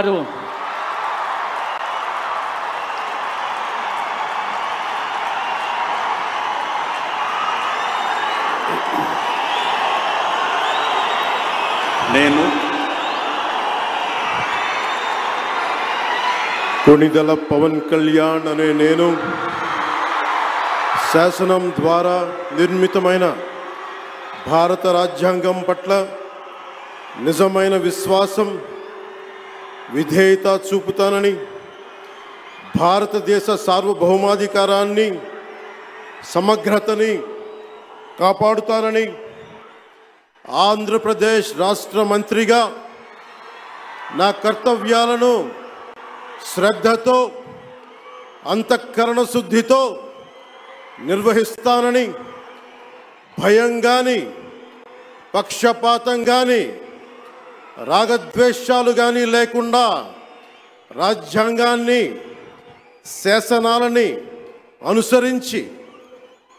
నేను కొణిదెల పవన్ కళ్యాణ్ అనే నేను శాసనం ద్వారా నిర్మితమైన భారత రాజ్యాంగం పట్ల నిజమైన విశ్వాసం విధేయత చూపుతానని, భారతదేశ సార్వభౌమాధికారాన్ని సమగ్రతని కాపాడుతానని, ఆంధ్రప్రదేశ్ రాష్ట్ర మంత్రిగా నా కర్తవ్యాలను శ్రద్ధతో అంతఃకరణ శుద్ధితో నిర్వహిస్తానని, భయం కానీ పక్షపాతం కానీ రాగద్వేషాలు కానీ లేకుండా రాజ్యాంగాన్ని శాసనాలని అనుసరించి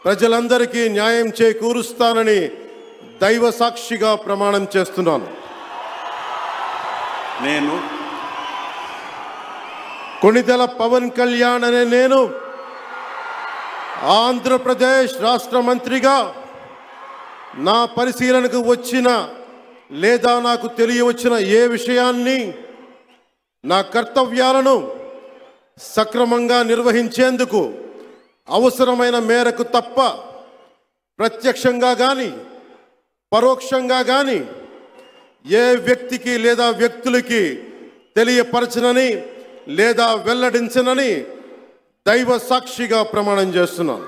ప్రజలందరికీ న్యాయం చేకూరుస్తానని దైవ సాక్షిగా ప్రమాణం చేస్తున్నాను. నేను కొణిదెల పవన్ కళ్యాణ్ అనే నేను ఆంధ్రప్రదేశ్ రాష్ట్ర మంత్రిగా నా పరిశీలనకు వచ్చిన లేదా నాకు తెలియవచ్చిన ఏ విషయాన్ని నా కర్తవ్యాలను సక్రమంగా నిర్వహించేందుకు అవసరమైన మేరకు తప్ప ప్రత్యక్షంగా కానీ పరోక్షంగా కానీ ఏ వ్యక్తికి లేదా వ్యక్తులకి తెలియపరచనని లేదా వెల్లడించనని దైవ సాక్షిగా ప్రమాణం చేస్తున్నాను.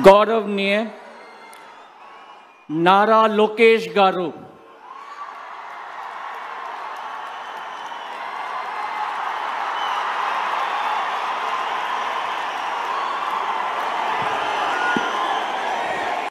गौरवनीय नारा लोकेश गारू।